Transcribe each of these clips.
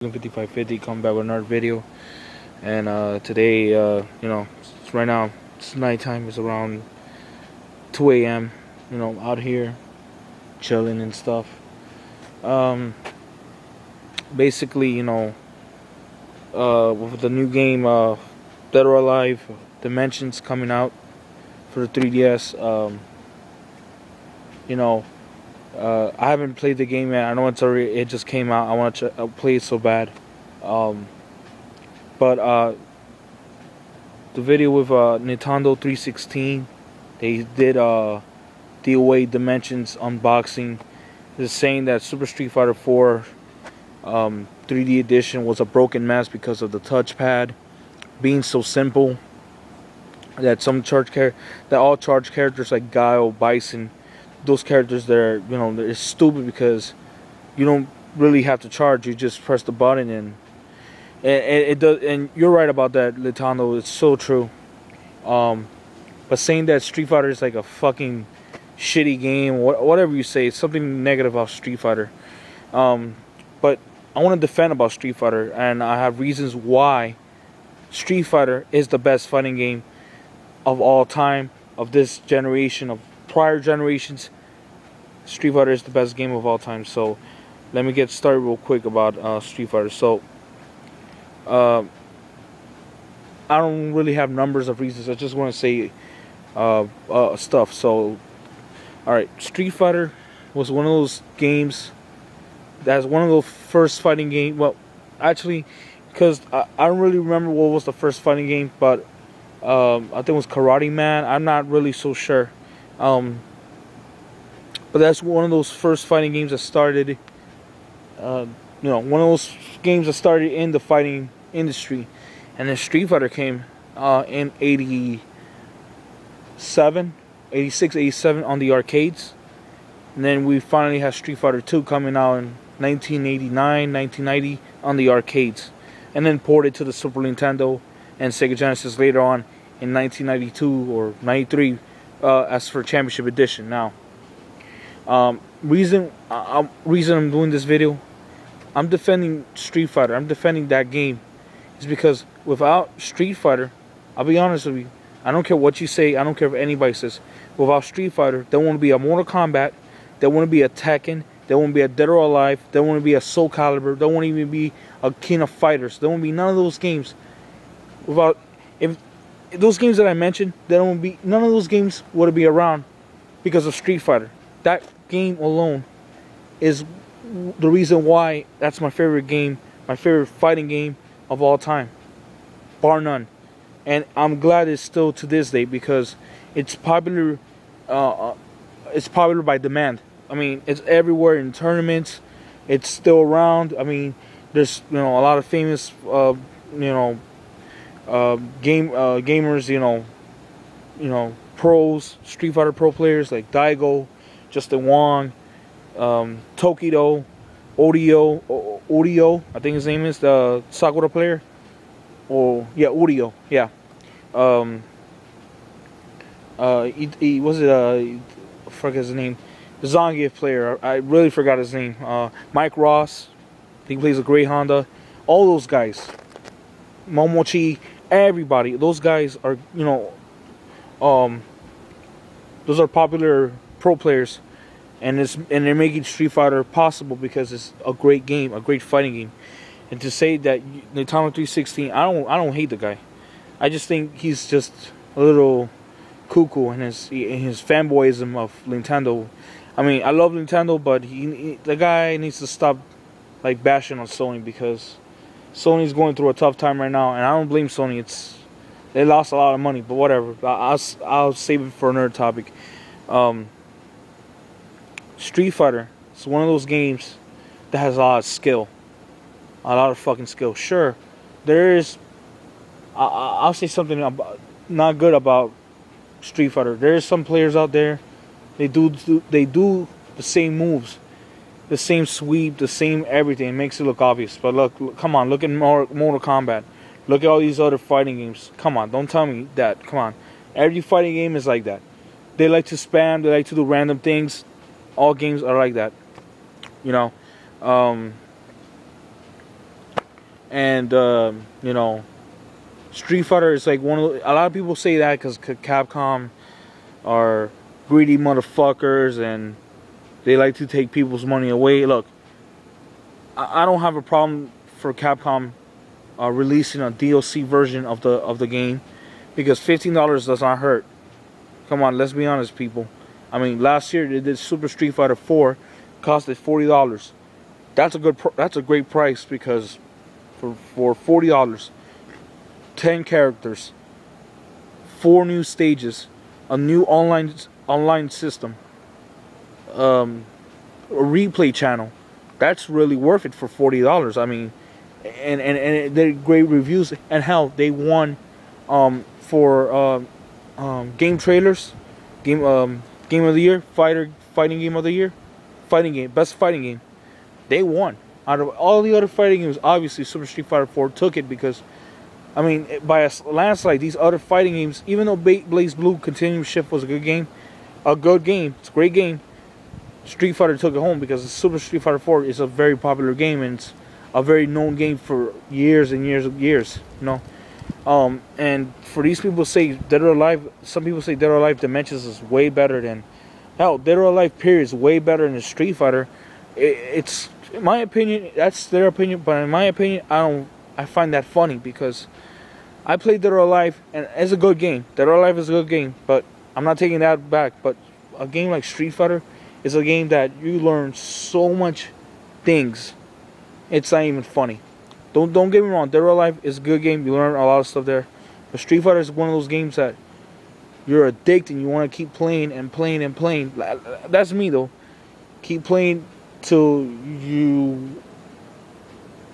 5550 come back with another video. And today, right now it's nighttime. It's around 2 a.m. Out here chilling and stuff. Basically, with the new game, Dead or Alive Dimensions coming out for the 3DS. I haven't played the game yet. I know it just came out. I want to play it so bad. But the video with Nintendo 316, they did DOA Dimensions unboxing. Is saying that Super Street Fighter 4 3D edition was a broken mess because of the touchpad being so simple that all charge characters like Guile, Bison, those characters they're stupid because you don't really have to charge. You just press the button and it does. And you're right about that, Nintendo. It's so true. But saying that Street Fighter is like a fucking shitty game, whatever you say, something negative about Street Fighter. But I want to defend about Street Fighter, and I have reasons why Street Fighter is the best fighting game of all time, of this generation, of prior generations. Street Fighter is the best game of all time. So let me get started real quick about Street Fighter. So I don't really have numbers of reasons. I just want to say stuff. So alright, Street Fighter was one of those games that's one of the first fighting games. Well, actually, because I don't really remember what was the first fighting game, but I think it was Karate Man. I'm not really so sure. But that's one of those first fighting games that started, one of those games that started in the fighting industry. And then Street Fighter came in 86, 87 on the arcades. And then we finally had Street Fighter 2 coming out in 1989, 1990 on the arcades. And then ported to the Super Nintendo and Sega Genesis later on in 1992 or 93 as for Championship Edition. Now, reason I'm doing this video, I'm defending Street Fighter. I'm defending that game. Is because without Street Fighter, I'll be honest with you, I don't care what you say, I don't care if anybody says, without Street Fighter, there won't be a Mortal Kombat, there won't be a Tekken, there won't be a Dead or Alive, there won't be a Soul Calibur, there won't even be a King of Fighters, there won't be none of those games. Without, if those games that I mentioned, there won't be, none of those games would be around because of Street Fighter. That game alone is the reason why that's my favorite game, my favorite fighting game of all time, bar none. And I'm glad it's still to this day because it's popular. It's popular by demand. I mean, it's everywhere in tournaments. It's still around. I mean, there's a lot of famous gamers. Pros, Street Fighter Pro players like Daigo, Justin Wong, Tokido, Odio, I think his name is, the Sakura player. Oh yeah, Odio, yeah. He was it? I forget his name. The Zangief player. I really forgot his name. Mike Ross. He plays a great Honda. All those guys. Momochi. Everybody. Those guys are those are popular pro players, and they're making Street Fighter possible because it's a great game, a great fighting game. And to say that Nintendo 316, I don't hate the guy. I just think he's just a little cuckoo in his fanboyism of Nintendo. I mean, I love Nintendo, but the guy needs to stop like bashing on Sony because Sony's going through a tough time right now, and I don't blame Sony. They lost a lot of money, but whatever. I'll save it for another topic. Street Fighter is one of those games that has a lot of skill. A lot of fucking skill. Sure, there is. I'll say something not good about Street Fighter. There is some players out there. They do the same moves, the same sweep, the same everything. It makes it look obvious. But look, come on, look at Mortal Kombat. Look at all these other fighting games. Come on, don't tell me that. Come on, every fighting game is like that. They like to spam. They like to do random things. All games are like that. And you know, Street Fighter is like one of a lot of people say that because Capcom are greedy motherfuckers and they like to take people's money away. Look, I don't have a problem for Capcom releasing a DLC version of the game, because $15 does not hurt. Come on, let's be honest, people. I mean, last year they did Super Street Fighter 4, costed $40. That's a great price, because for $40, 10 characters, 4 new stages, a new online system, a replay channel. That's really worth it for $40. I mean, and they're great reviews. And hell, they won for game trailers, game of the year, fighting game of the year, best fighting game. They won. Out of all the other fighting games, obviously Super Street Fighter 4 took it, because I mean, by a landslide, these other fighting games, even though BlazBlue Continuum Shift was a good game, it's a great game, Street Fighter took it home, because Super Street Fighter 4 is a very popular game, and it's a very known game for years and years, you know. And for these people to say Dead or Alive, some people say Dead or Alive Dimensions is way better than, hell, Dead or Alive period is way better than Street Fighter. It's, in my opinion, that's their opinion, but in my opinion, I find that funny, because I played Dead or Alive, and it's a good game. Dead or Alive is a good game, but I'm not taking that back. But a game like Street Fighter is a game that you learn so much things. It's not even funny. Don't get me wrong. Dead or Alive is a good game. You learn a lot of stuff there. But Street Fighter is one of those games that you're addicted. You want to keep playing and playing and playing. That's me though. Keep playing till you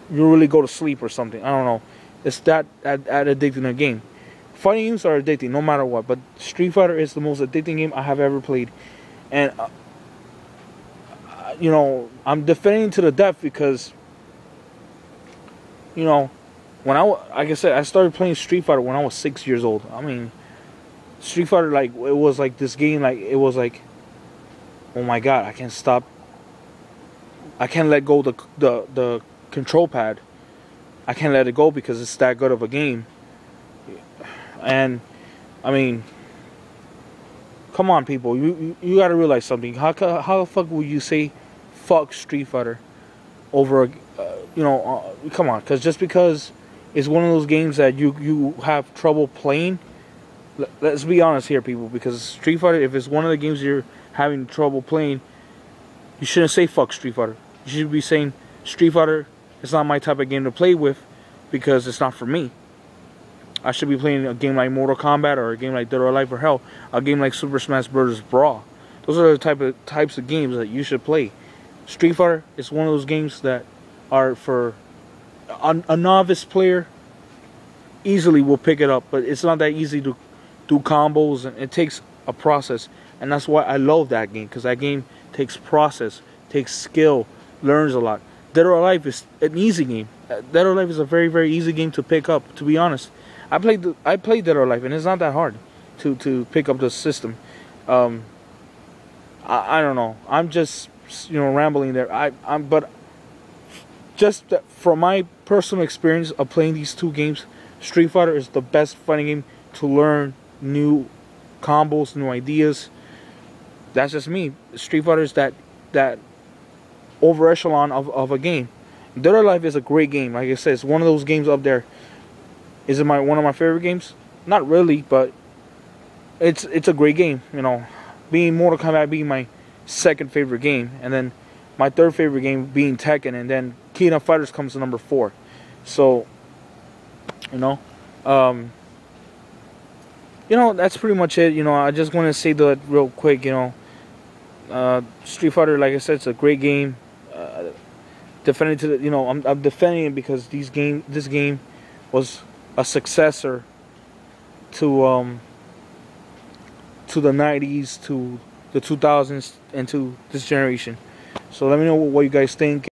really go to sleep or something. I don't know. It's that addicting a game. Fighting games are addicting no matter what. But Street Fighter is the most addicting game I have ever played. And you know, I'm defending to the death, because you know, when like I said, I started playing Street Fighter when I was 6 years old. I mean, Street Fighter, like, it was like this game, like, it was like, oh my god, I can't stop. I can't let go the control pad. I can't let it go, because it's that good of a game. And I mean, come on, people, you gotta realize something. How the fuck would you say fuck Street Fighter over you know, come on, because just because it's one of those games that you have trouble playing, let's be honest here, people, because Street Fighter, if it's one of the games you're having trouble playing, you shouldn't say fuck Street Fighter. You should be saying Street Fighter is not my type of game to play with, because it's not for me. I should be playing a game like Mortal Kombat, or a game like Dead or Alive, or hell, a game like Super Smash Bros. Brawl. Those are the types of games that you should play. Street Fighter is one of those games that are for a novice player. Easily will pick it up, but it's not that easy to do combos, and it takes a process. And that's why I love that game, because that game takes process, takes skill, learns a lot. Dead or Alive is an easy game. Dead or Alive is a very, very easy game to pick up, to be honest. I played Dead or Alive, and it's not that hard to pick up the system. I don't know. I'm just, you know, rambling there. But just from my personal experience of playing these two games, Street Fighter is the best fighting game to learn new combos, new ideas. That's just me. Street Fighter is that over echelon of a game. Dead or Alive is a great game. Like I said, it's one of those games up there. Is it one of my favorite games? Not really, but it's a great game. You know, being Mortal Kombat being my second favorite game, and then my third favorite game being Tekken, and then King of Fighters comes to number 4. So, you know, that's pretty much it. You know, I just want to say that real quick. You know, Street Fighter, like I said, it's a great game. Defending to the, you know, I'm defending it because this game was a successor to the 90s, to the 2000s, and to this generation. So let me know what you guys think.